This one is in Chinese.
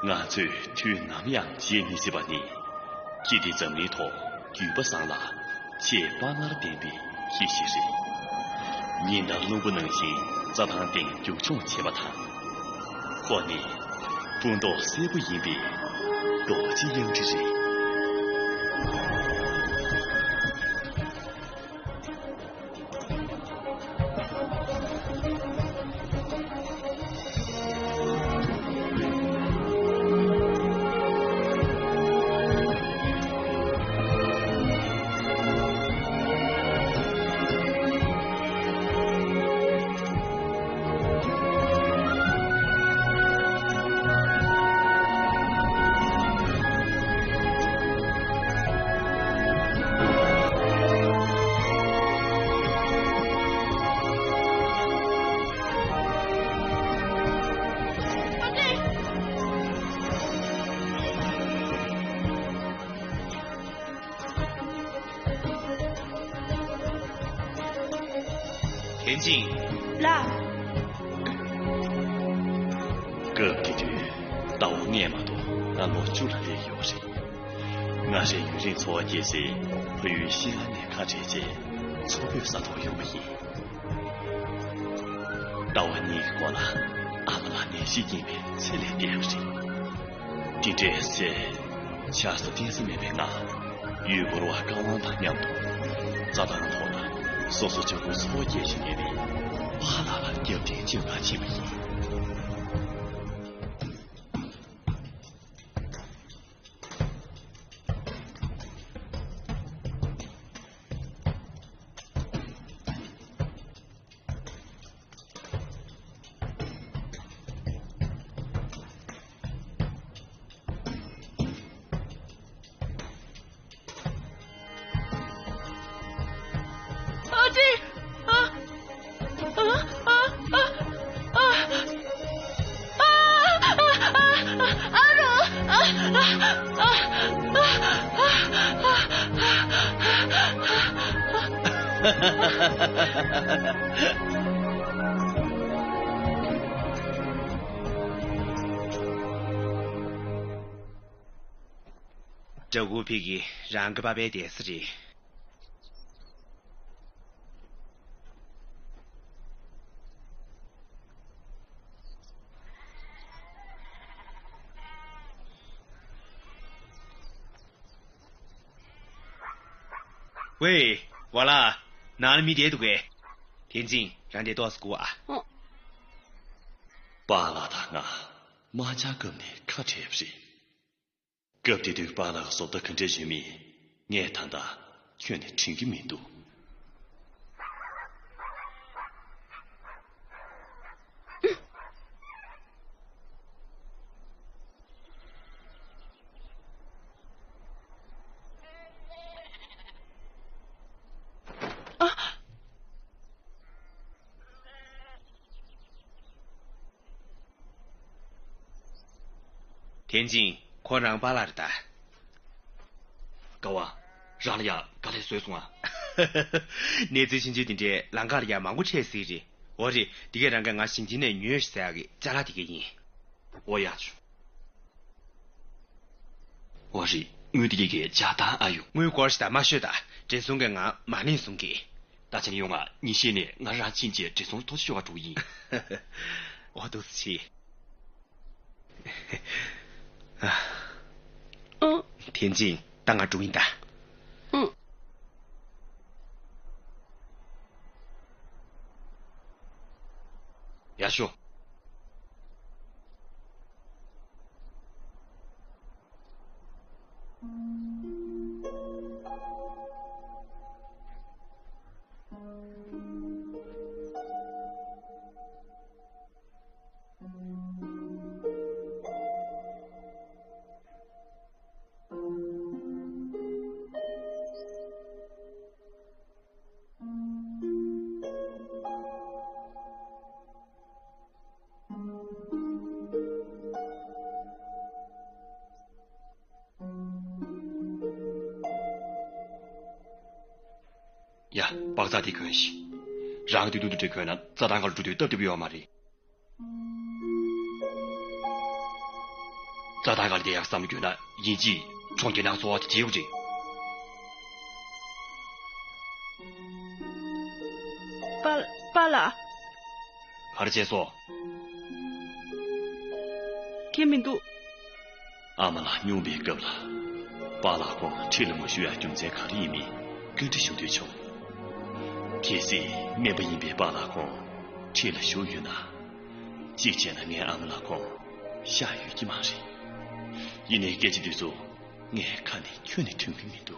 俺最推那么样接你这把你，记得证明他举不上了，且把俺的点点提起谁？你那能不能行？这趟定就中切不谈，或你不到谁不应别，多几应之人。田静，啦，个的的到年嘛多，俺老就了的有谁？俺是有人错解释，会与西安的看这些，错别啥都有不一。到你过了，俺们那年纪里面才来点谁？的这些，恰是电视妹妹啊，如果我刚往他娘多，咋当头了？说是这个错解释里面，哗啦啦掉点就拿起不一。这五皮给让个把别电视的。喂，完了，哪里没电都给？田静，让点多少股啊？嗯。巴拉他啊，马家哥们看这不是？隔壁对巴拉说的跟这些米，眼谈的全的听个面度。田静，快让巴拉的单。高啊，让了呀，刚才随从啊。你最近就定着让家里呀忙过车事的，我的这个让个俺新进的女儿三个加了这个人。我也去。我是我的一个家单阿勇，我有关是大马学的，这送给俺马林送给。大青勇啊，你现在俺让亲戚这送都需要注意。我都是去。田静，当俺注意的。亚兄。呀，把咋的关系？然后对对这个呢，咋当个主队都不要嘛的。咱大家的样三么句呢，以及从这两所的体育者。巴拉，卡的解说。天明都。阿玛拉牛逼够了，巴拉光吃了么需要军在卡里面，跟着兄弟球。天色面不应别巴拉光吃了小雨呢，之前呢面阿玛拉光下雨的马人，因为这几对说，我看你全的听明面多。